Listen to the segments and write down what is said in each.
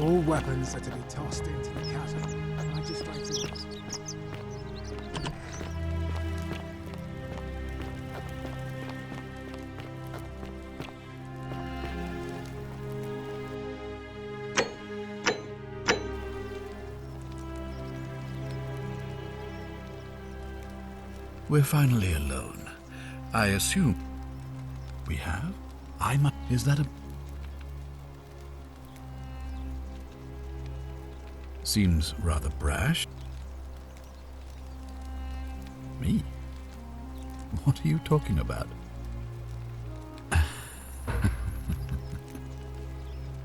All weapons are to be tossed into the chasm. Magistrate's orders. We're finally alone. I assume we have? Is that a... Seems rather brash. Me? What are you talking about?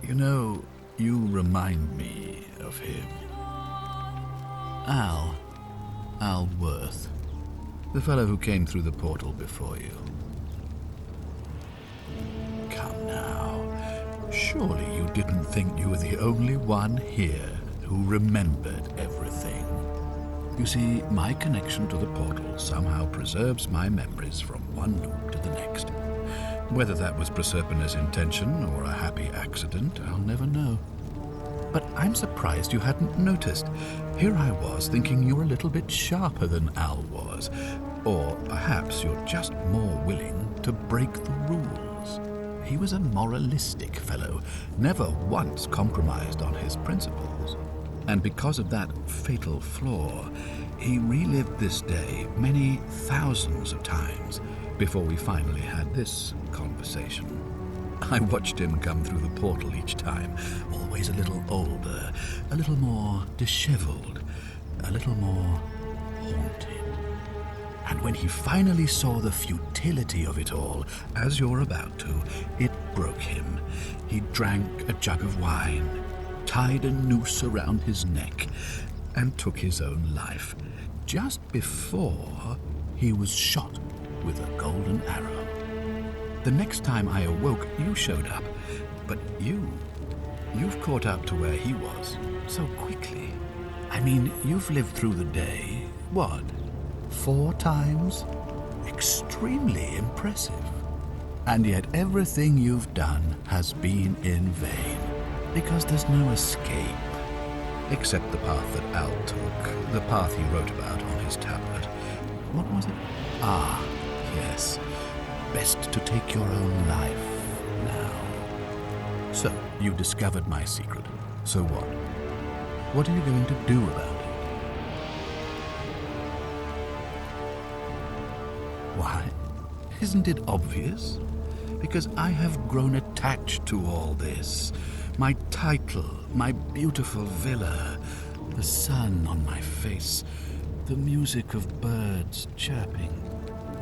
You know, you remind me of him. Al Worth. The fellow who came through the portal before you. Come now. Surely you didn't think you were the only one here who remembered everything. You see, my connection to the portal somehow preserves my memories from one loop to the next. Whether that was Proserpina's intention or a happy accident, I'll never know. But I'm surprised you hadn't noticed. Here I was thinking you're a little bit sharper than Al was. Or perhaps you're just more willing to break the rules. He was a moralistic fellow, never once compromised on his principles. And because of that fatal flaw, he relived this day many thousands of times before we finally had this conversation. I watched him come through the portal each time, always a little older, a little more disheveled, a little more haunted. And when he finally saw the futility of it all, as you're about to, it broke him. He drank a jug of wine, tied a noose around his neck, and took his own life, just before he was shot with a golden arrow. The next time I awoke, you showed up, but you've caught up to where he was so quickly. I mean, you've lived through the day, what, 4 times? Extremely impressive. And yet everything you've done has been in vain, because there's no escape. Except the path that Al took, the path he wrote about on his tablet. What was it? Ah, yes. Best to take your own life now. So, you discovered my secret. So what? What are you going to do about it? Why? Isn't it obvious? Because I have grown attached to all this. My title, my beautiful villa, the sun on my face, the music of birds chirping.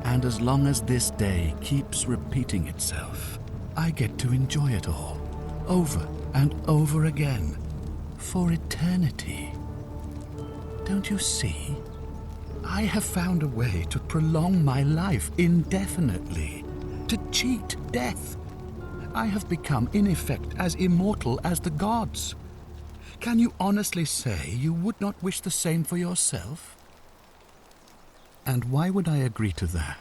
And as long as this day keeps repeating itself, I get to enjoy it all, over and over again, for eternity. Don't you see? I have found a way to prolong my life indefinitely, to cheat death. I have become, in effect, as immortal as the gods. Can you honestly say you would not wish the same for yourself? And why would I agree to that?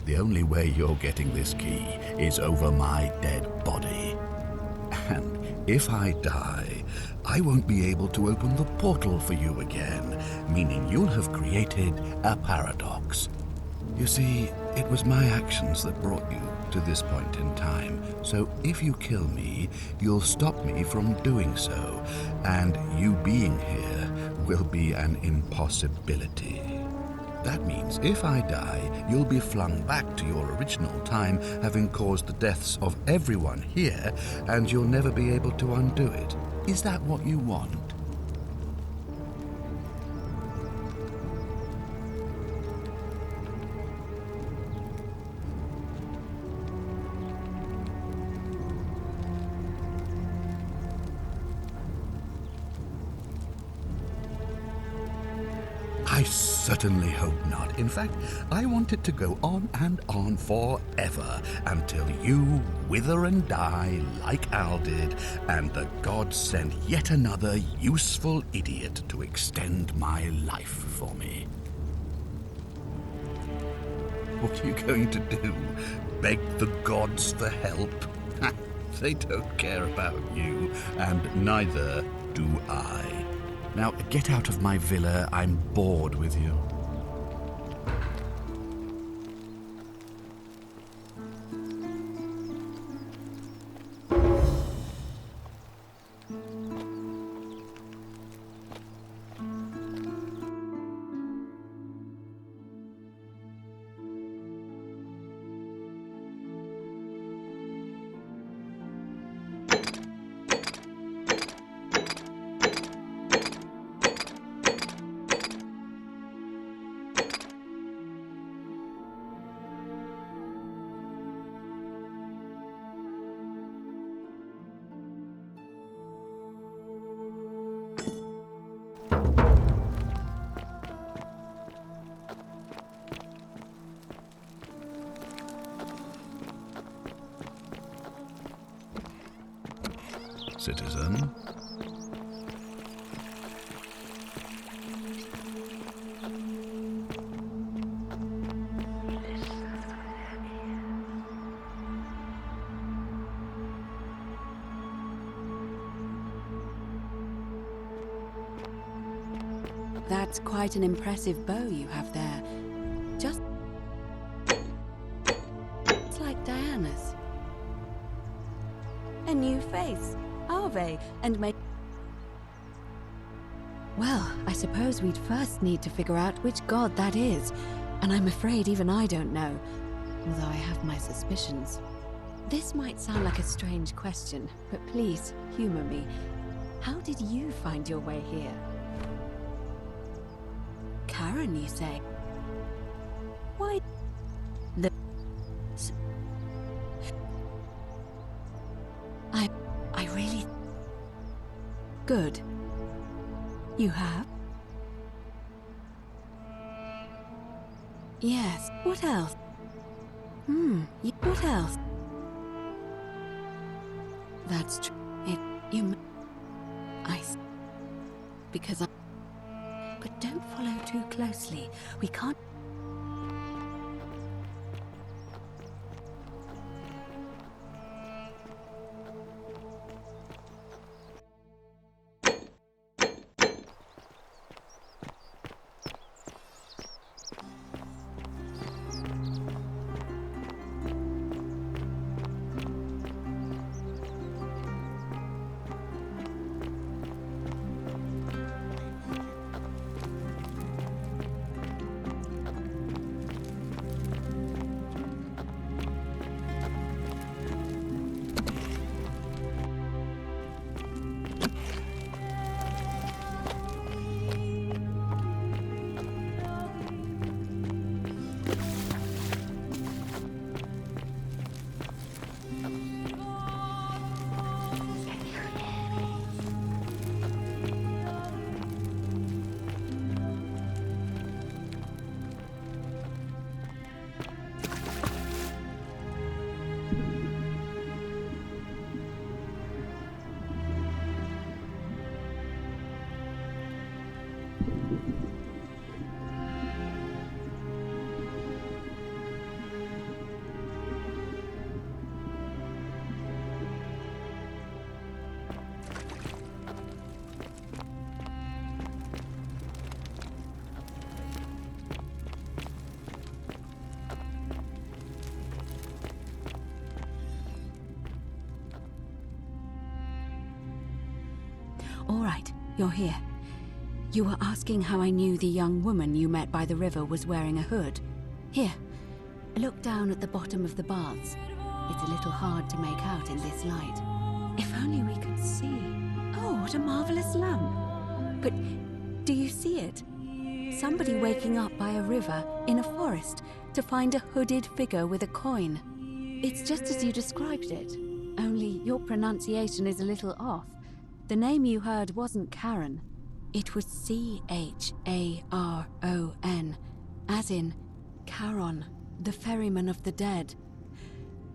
The only way you're getting this key is over my dead body. And if I die, I won't be able to open the portal for you again, meaning you'll have created a paradox. You see, it was my actions that brought you to this point in time, so if you kill me, you'll stop me from doing so, and you being here will be an impossibility. That means if I die, you'll be flung back to your original time, having caused the deaths of everyone here, and you'll never be able to undo it. Is that what you want? I certainly hope not. In fact, I want it to go on and on forever until you wither and die like Al did, and the gods send yet another useful idiot to extend my life for me. What are you going to do? Beg the gods for help? They don't care about you, and neither do I. Now, get out of my villa. I'm bored with you. Citizen. That's quite an impressive bow you have there. Just like Diana's. A new face, Ave, and make... Well, I suppose we'd first need to figure out which god that is. And I'm afraid even I don't know, although I have my suspicions. This might sound like a strange question, but please, humor me. How did you find your way here? Karen, you say? Why? I really... Good. You have? Yes. What else? What else? That's true. Because I... But don't follow too closely. We can't... All right, you're here. You were asking how I knew the young woman you met by the river was wearing a hood. Here, look down at the bottom of the baths. It's a little hard to make out in this light. If only we could see. Oh, what a marvelous lamp. But do you see it? Somebody waking up by a river in a forest to find a hooded figure with a coin. It's just as you described it, only your pronunciation is a little off. The name you heard wasn't Karen. It was C-H-A-R-O-N, as in Charon, the ferryman of the dead.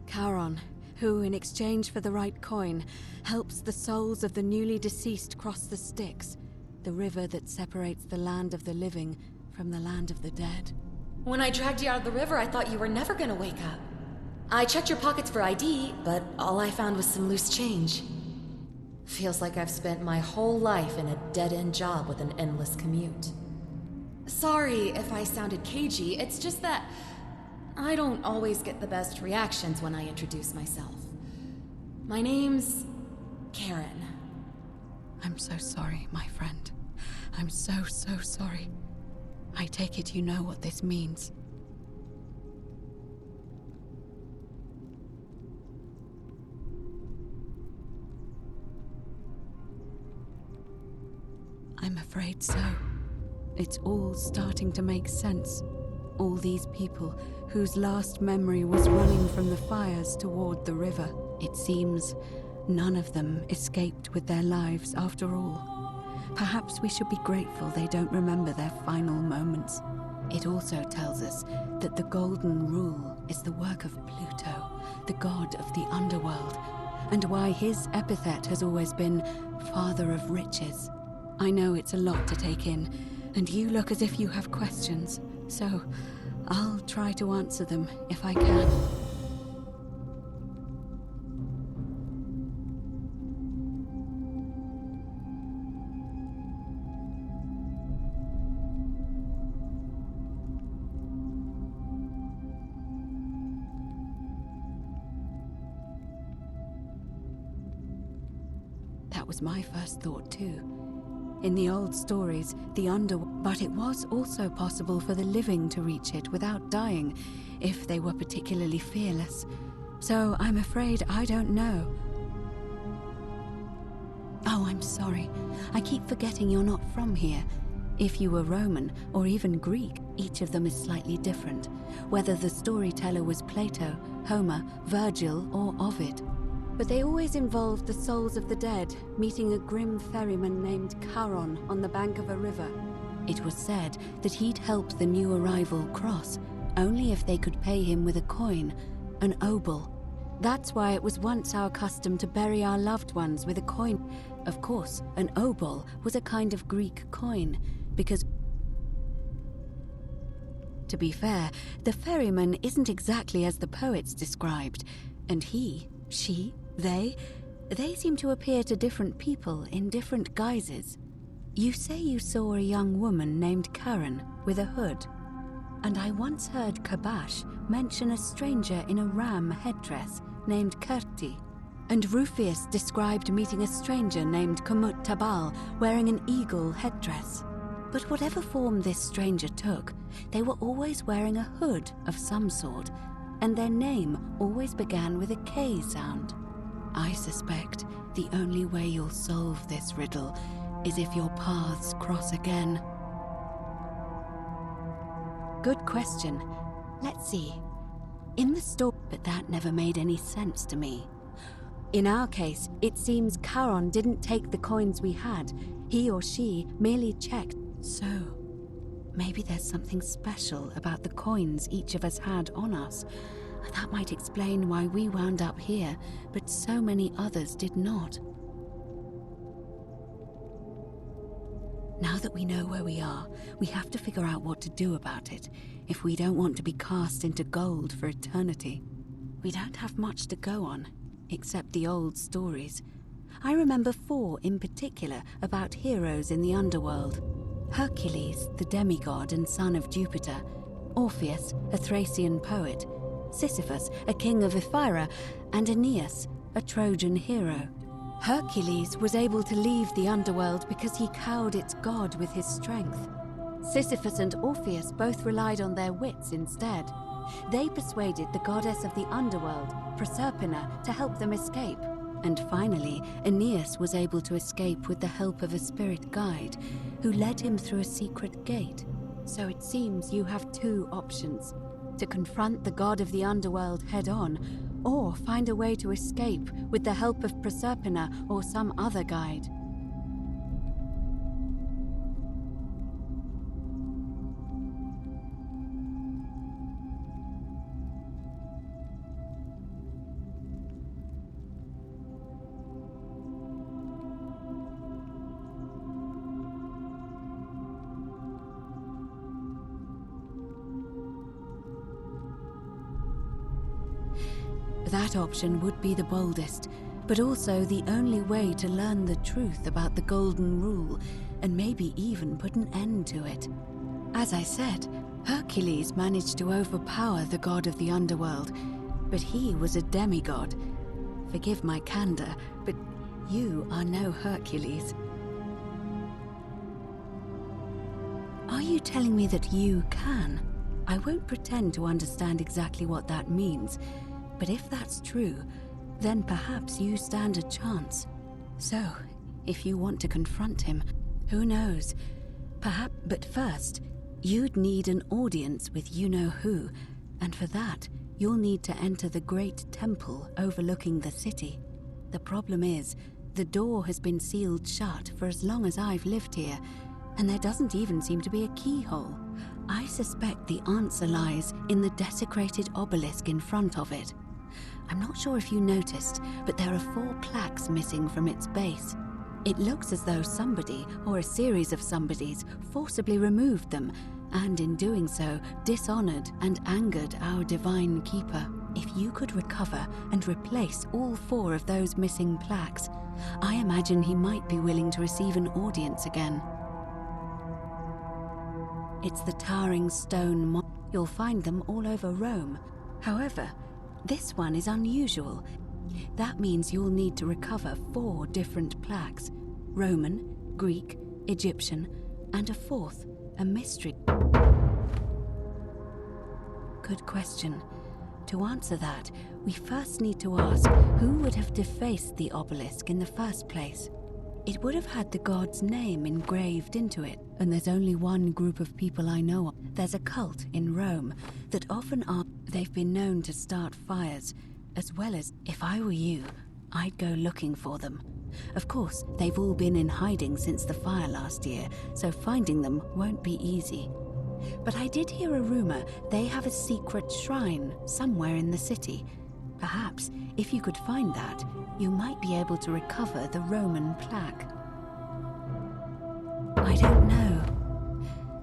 Charon, who, in exchange for the right coin, helps the souls of the newly deceased cross the Styx, the river that separates the land of the living from the land of the dead. When I dragged you out of the river, I thought you were never gonna wake up. I checked your pockets for ID, but all I found was some loose change. Feels like I've spent my whole life in a dead-end job with an endless commute. Sorry if I sounded cagey, it's just that I don't always get the best reactions when I introduce myself. My name's Karen. I'm so sorry, my friend. I'm so sorry. I take it you know what this means. I'm afraid so. It's all starting to make sense. All these people whose last memory was running from the fires toward the river. It seems none of them escaped with their lives after all. Perhaps we should be grateful they don't remember their final moments. It also tells us that the Golden Rule is the work of Pluto, the god of the underworld, and why his epithet has always been Father of Riches. I know it's a lot to take in, and you look as if you have questions, so I'll try to answer them if I can. That was my first thought too. In the old stories, but it was also possible for the living to reach it without dying, if they were particularly fearless. So I'm afraid I don't know. Oh, I'm sorry. I keep forgetting you're not from here. If you were Roman, or even Greek, each of them is slightly different, whether the storyteller was Plato, Homer, Virgil, or Ovid. But they always involved the souls of the dead meeting a grim ferryman named Charon on the bank of a river. It was said that he'd help the new arrival cross, only if they could pay him with a coin, an obol. That's why it was once our custom to bury our loved ones with a coin. Of course, an obol was a kind of Greek coin, because, to be fair, the ferryman isn't exactly as the poets described, and he, she, they seem to appear to different people in different guises. You say you saw a young woman named Karen with a hood, and I once heard Kabash mention a stranger in a ram headdress named Kerti, and Rufius described meeting a stranger named Kumut Tabal wearing an eagle headdress. But whatever form this stranger took, they were always wearing a hood of some sort, and their name always began with a K sound. I suspect the only way you'll solve this riddle is if your paths cross again. Good question. Let's see. In the story, but that never made any sense to me. In our case, it seems Charon didn't take the coins we had. He or she merely checked. So, maybe there's something special about the coins each of us had on us. That might explain why we wound up here, but so many others did not. Now that we know where we are, we have to figure out what to do about it, if we don't want to be cast into gold for eternity. We don't have much to go on, except the old stories. I remember 4 in particular about heroes in the underworld. Hercules, the demigod and son of Jupiter. Orpheus, a Thracian poet. Sisyphus, a king of Ephyra, and Aeneas, a Trojan hero. Hercules was able to leave the underworld because he cowed its god with his strength. Sisyphus and Orpheus both relied on their wits instead. They persuaded the goddess of the underworld, Proserpina, to help them escape. And finally, Aeneas was able to escape with the help of a spirit guide, who led him through a secret gate. So it seems you have 2 options: to confront the god of the underworld head-on, or find a way to escape with the help of Proserpina or some other guide. That option would be the boldest, but also the only way to learn the truth about the Golden Rule, and maybe even put an end to it. As I said, Hercules managed to overpower the god of the underworld, but he was a demigod. Forgive my candor, but you are no Hercules. Are you telling me that you can? I won't pretend to understand exactly what that means, but if that's true, then perhaps you stand a chance. So, if you want to confront him, who knows? Perhaps, but first, you'd need an audience with you-know-who, and for that, you'll need to enter the great temple overlooking the city. The problem is, the door has been sealed shut for as long as I've lived here, and there doesn't even seem to be a keyhole. I suspect the answer lies in the desecrated obelisk in front of it. I'm not sure if you noticed, but there are 4 plaques missing from its base. It looks as though somebody, or a series of somebodies, forcibly removed them, and in doing so, dishonored and angered our divine keeper. If you could recover and replace all 4 of those missing plaques, I imagine he might be willing to receive an audience again. It's the towering stone You'll find them all over Rome. However, this one is unusual. That means you'll need to recover 4 different plaques: Roman, Greek, Egyptian, and a 4th, a mystery. Good question. To answer that, we first need to ask who would have defaced the obelisk in the first place. It would have had the god's name engraved into it, and there's only one group of people I know of. There's a cult in Rome that often are. They've been known to start fires, as well as, if I were you, I'd go looking for them. Of course, they've all been in hiding since the fire last year, so finding them won't be easy. But I did hear a rumor they have a secret shrine somewhere in the city. Perhaps, if you could find that, you might be able to recover the Roman plaque. I don't know.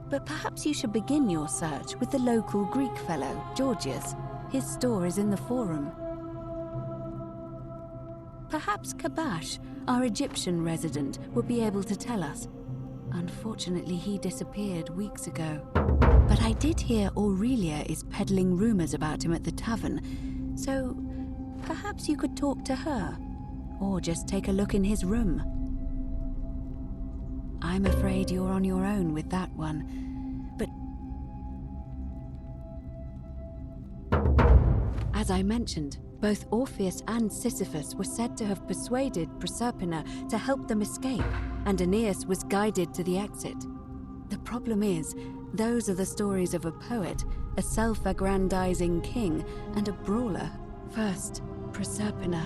But perhaps you should begin your search with the local Greek fellow, Georgius. His store is in the forum. Perhaps Kabash, our Egyptian resident, would be able to tell us. Unfortunately, he disappeared weeks ago. But I did hear Aurelia is peddling rumors about him at the tavern, so perhaps you could talk to her, or just take a look in his room. I'm afraid you're on your own with that one, but as I mentioned, both Orpheus and Sisyphus were said to have persuaded Proserpina to help them escape, and Aeneas was guided to the exit. The problem is, those are the stories of a poet, a self-aggrandizing king, and a brawler. First, Proserpina.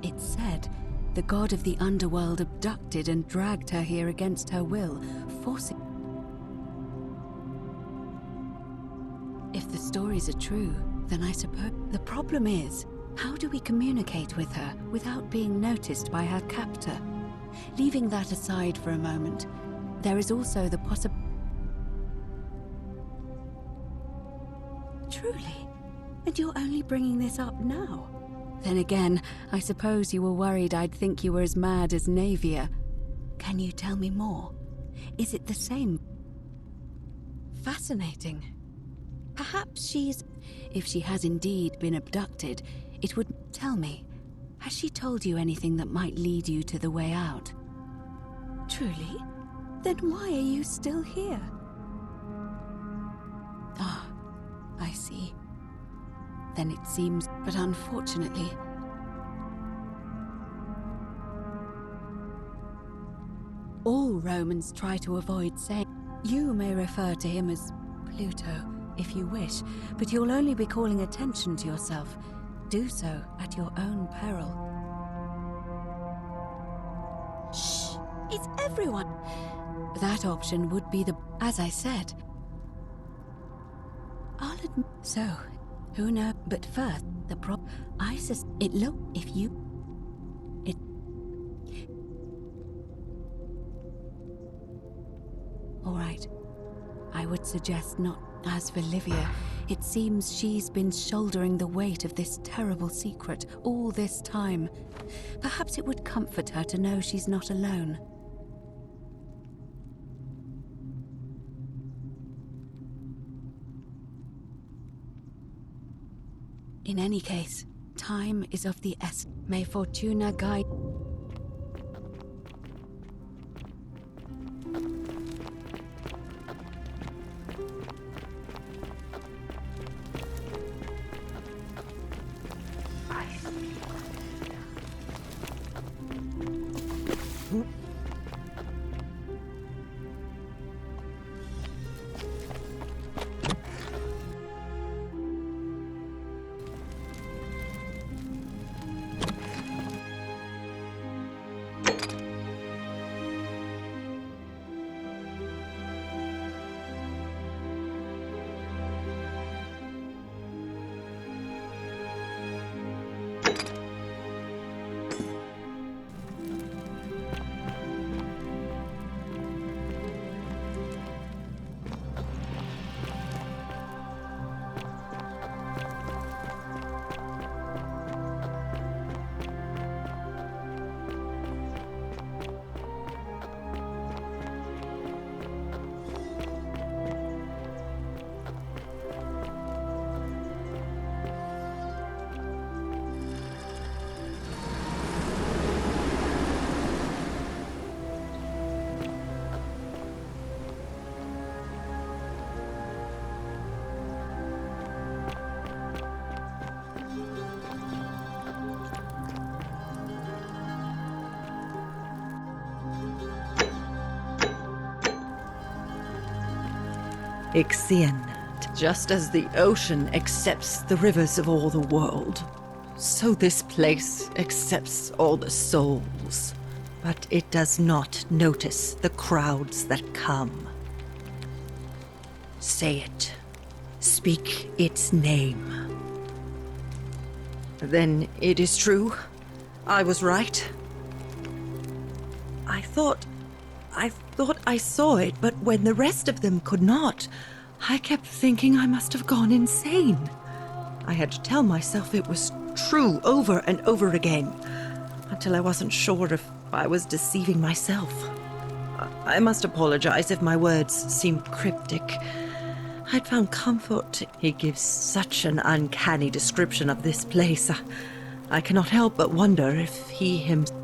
It's said the god of the underworld abducted and dragged her here against her will, forcing... If the stories are true, then I suppose... The problem is, how do we communicate with her without being noticed by her captor? Leaving that aside for a moment, there is also the possibility... Truly? And you're only bringing this up now? Then again, I suppose you were worried I'd think you were as mad as Navia. Can you tell me more? Is it the same? Fascinating. Perhaps she's... If she has indeed been abducted, it would... Tell me, has she told you anything that might lead you to the way out? Truly? Then why are you still here? Ah, I see. Then it seems, but unfortunately... All Romans try to avoid saying... You may refer to him as Pluto, if you wish, but you'll only be calling attention to yourself. Do so at your own peril. Shh! It's everyone! That option would be the... As I said... I'll admit... So... Who knows? But first, the it look if you... It... All right. I would suggest not. As for Livia, It seems she's been shouldering the weight of this terrible secret all this time. Perhaps it would comfort her to know she's not alone. In any case, time is of the essence. May Fortuna guide. Ixion, just as the ocean accepts the rivers of all the world, so this place accepts all the souls. But it does not notice the crowds that come. Say it. Speak its name. Then it is true. I was right. I thought I saw it, but when the rest of them could not, I kept thinking I must have gone insane. I had to tell myself it was true over and over again, until I wasn't sure if I was deceiving myself. I must apologize if my words seemed cryptic. I'd found comfort. He gives such an uncanny description of this place. I cannot help but wonder if he himself...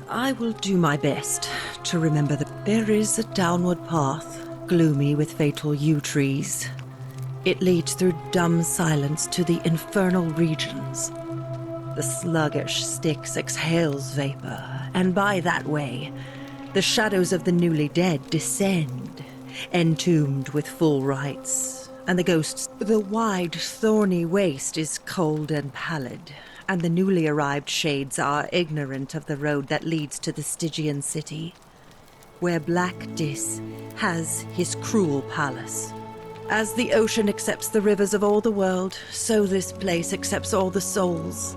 I will do my best to remember that there is a downward path, gloomy with fatal yew trees. It leads through dumb silence to the infernal regions. The sluggish Styx exhales vapor, and by that way, the shadows of the newly dead descend, entombed with full rites, and the ghosts... The wide, thorny waste is cold and pallid, and the newly arrived shades are ignorant of the road that leads to the Stygian city, where Black Dis has his cruel palace. As the ocean accepts the rivers of all the world, so this place accepts all the souls,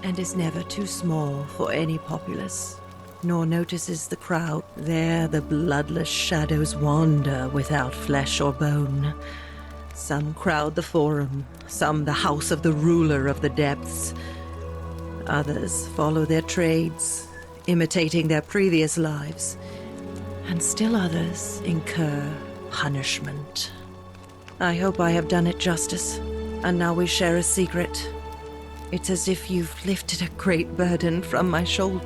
and is never too small for any populace, nor notices the crowd. There the bloodless shadows wander without flesh or bone. Some crowd the forum, some the house of the ruler of the depths. Others follow their trades, imitating their previous lives, and still others incur punishment. I hope I have done it justice, and now we share a secret. It's as if you've lifted a great burden from my shoulder.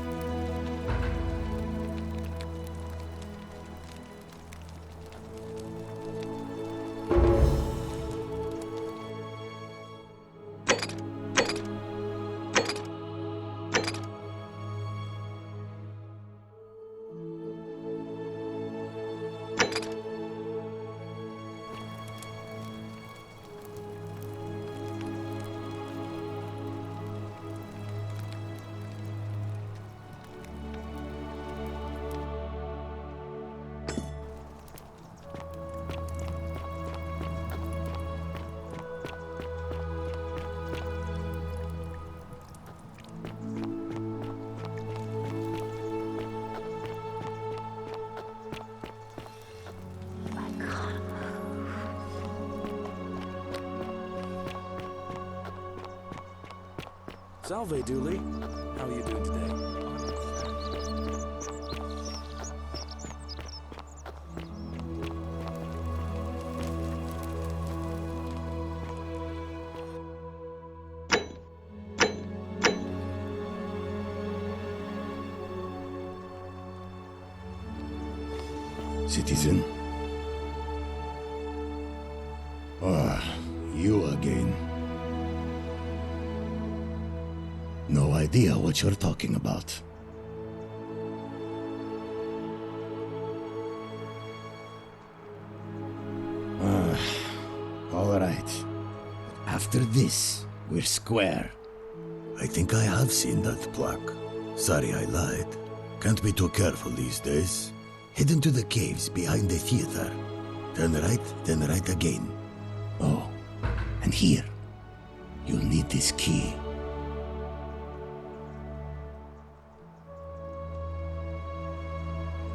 Salve, Dooley. How are you doing today? Citizen? Ah, you again. No idea what you're talking about. Ah, all right. After this, we're square. I think I have seen that plaque. Sorry I lied. Can't be too careful these days. Head into the caves behind the theater. Turn right, then right again. Oh, and here. You'll need this key.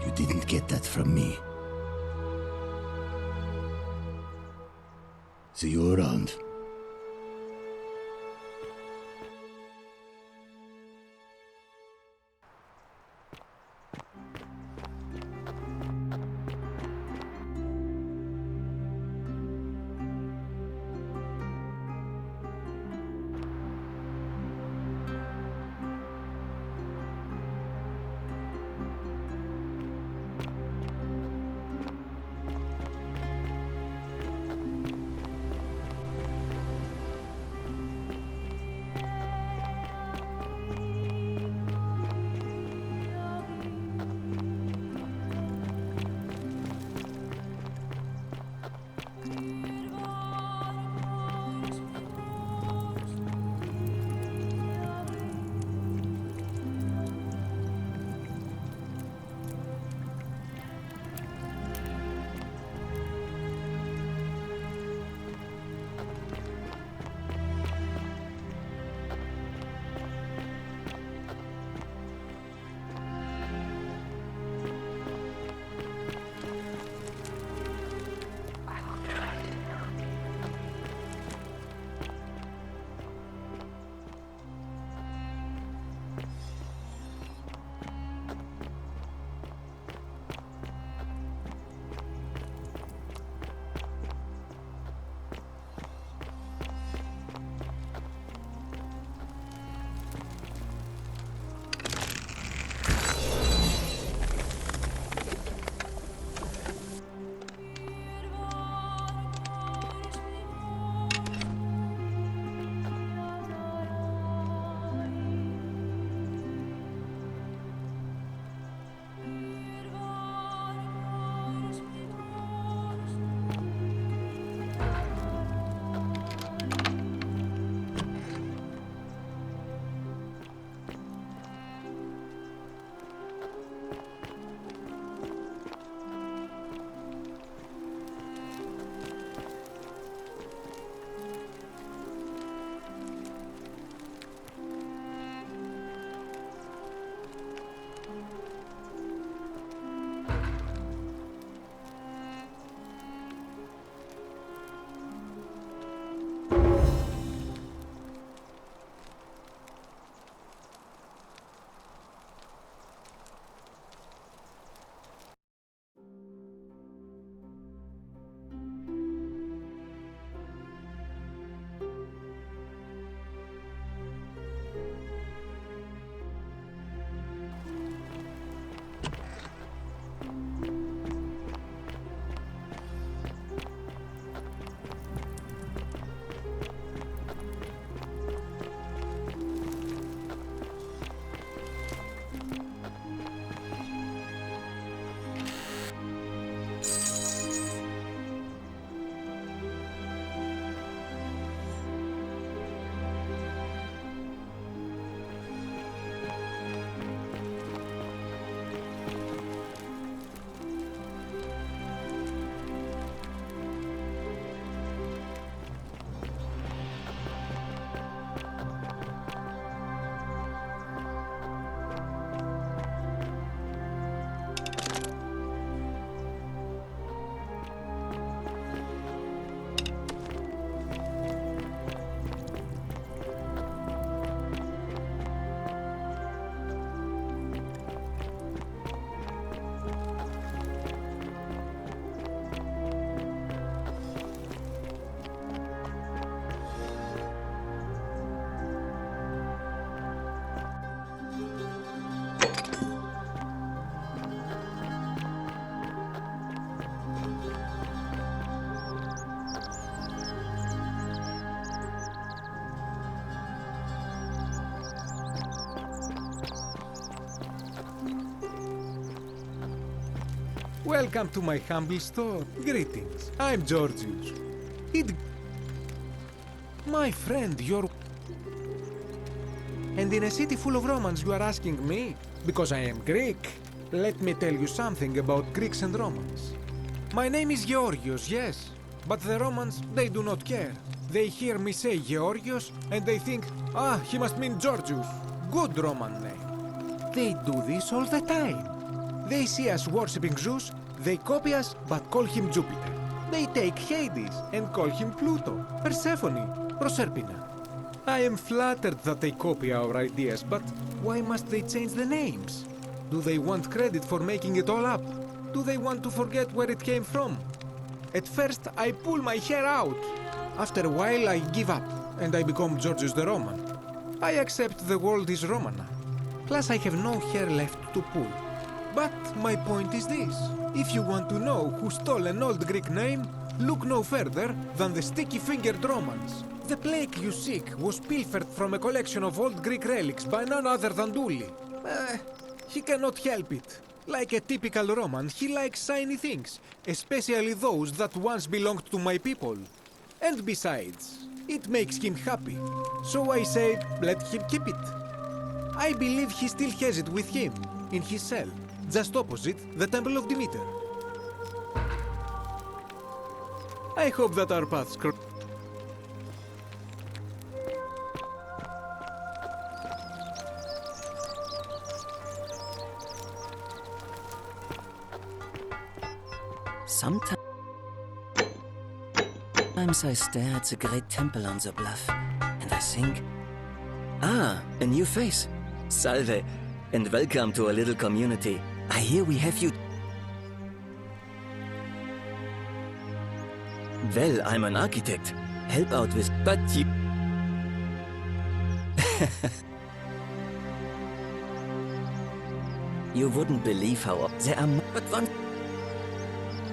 You didn't get that from me. See you around. Welcome to my humble store. Greetings. I'm Georgius. My friend, you're... And in a city full of Romans, you are asking me? Because I am Greek. Let me tell you something about Greeks and Romans. My name is Georgios, yes. But the Romans, they do not care. They hear me say Georgios, and they think, ah, he must mean Georgius. Good Roman name. They do this all the time. They see us worshipping Zeus, they copy us, but call him Jupiter. They take Hades and call him Pluto, Persephone, Proserpina. I am flattered that they copy our ideas, but why must they change the names? Do they want credit for making it all up? Do they want to forget where it came from? At first, I pull my hair out. After a while, I give up, and I become Georgius the Roman. I accept the world is Romana. Plus, I have no hair left to pull. But my point is this. If you want to know who stole an old Greek name, look no further than the sticky-fingered Romans. The plague you seek was pilfered from a collection of old Greek relics by none other than Dully. He cannot help it. Like a typical Roman, he likes shiny things, especially those that once belonged to my people. And besides, it makes him happy. So I say, let him keep it. I believe he still has it with him, in his cell, just opposite the Temple of Demeter. I hope that our paths cross. Sometimes I stare at the great temple on the bluff, and I think, ah, a new face. Salve, and welcome to our little community. I hear we have you. Well, I'm an architect. Help out with, but you... You wouldn't believe how there are but one...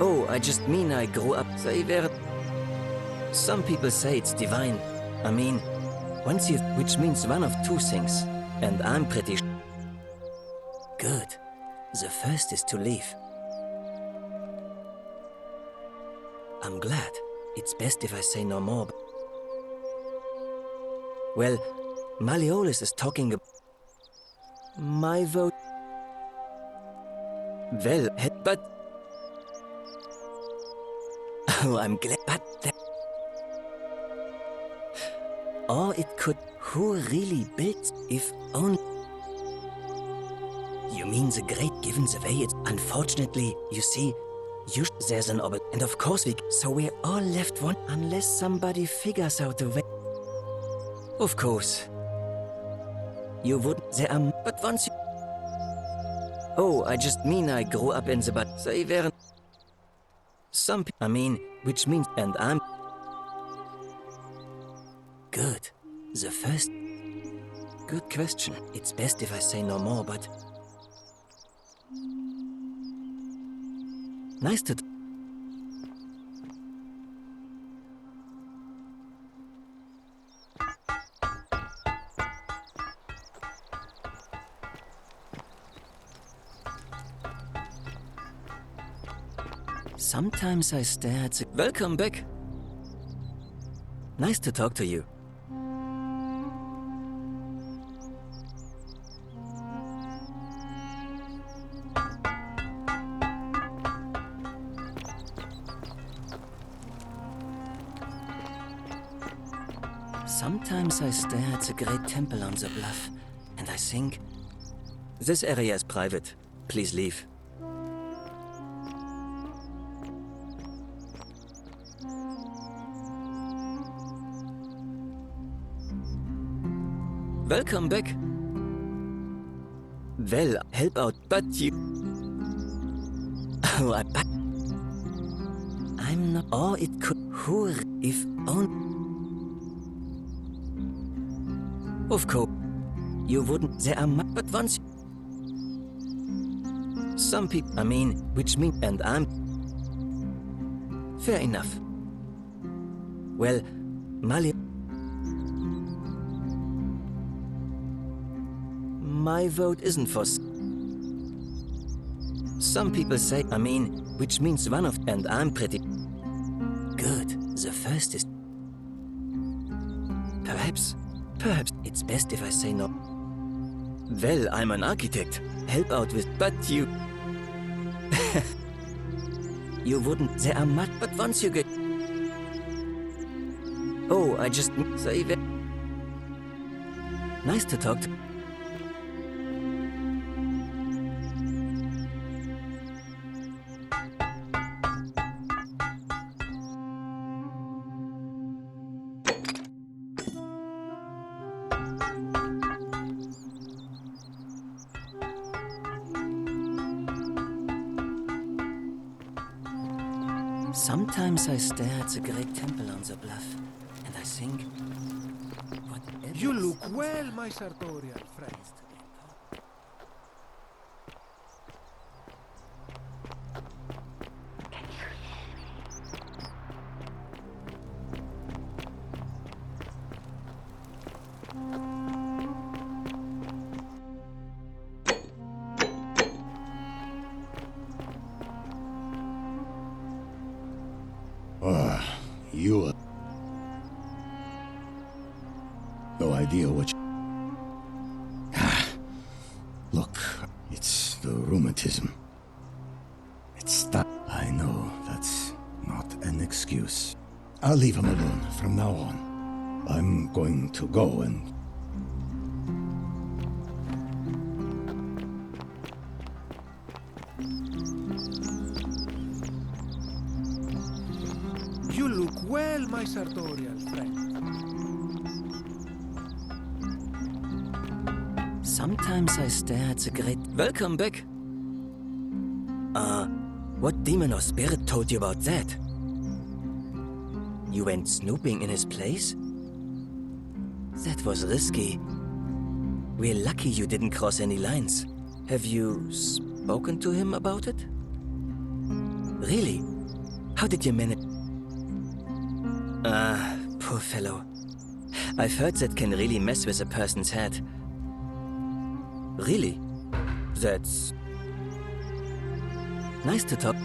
Oh, I just mean I grew up. They were... Some people say it's divine. I mean, once you... Which means one of two things. And I'm pretty... Good. The first is to leave. I'm glad. It's best if I say no more. Well, Malleolus is talking about... My vote... Well, but... Oh, I'm glad, but... Or it could... Who really built, if only... You mean the great given the way it's... Unfortunately, you see, there's an orbit, and of course so we're all left one, unless somebody figures out a way. Of course. You wouldn't... There are... But once you... Oh, I just mean I grew up in the... But they weren't... Some people... I mean, which means... And I'm... Good. The first... Good question. It's best if I say no more, but... Nice to... Sometimes I stare at the... Welcome back. Nice to talk to you. Sometimes I stare at the great temple on the bluff, and I think... This area is private. Please leave. Welcome back. Well, help out, but you... Oh, I'm not... Or it could... Who... If only... Of course. You wouldn't... There are... But once... Some people... I mean, which mean... And I'm... Fair enough. Well, Mali... My vote isn't for... Some people say... I mean... which means one of... And I'm pretty... Good. The first is... Perhaps it's best if I say no. Well, I'm an architect. Help out with... But you... You wouldn't... There are much... But once you get... Oh, I just... Say that... Nice to talk to... Sometimes I stare at the great temple on the bluff, and I think... Whatever You look well, my sartorial friend. You... No idea what you... Look, it's the rheumatism. It's that... I know, that's not an excuse. I'll leave him alone from now on. I'm going to go and... You look well, my sartorial friend. Sometimes I stare at the great... Welcome back. What demon or spirit told you about that? You went snooping in his place? That was risky. We're lucky you didn't cross any lines. Have you spoken to him about it? Really? How did you manage? Poor fellow. I've heard that can really mess with a person's head. Really? That's... Nice to talk.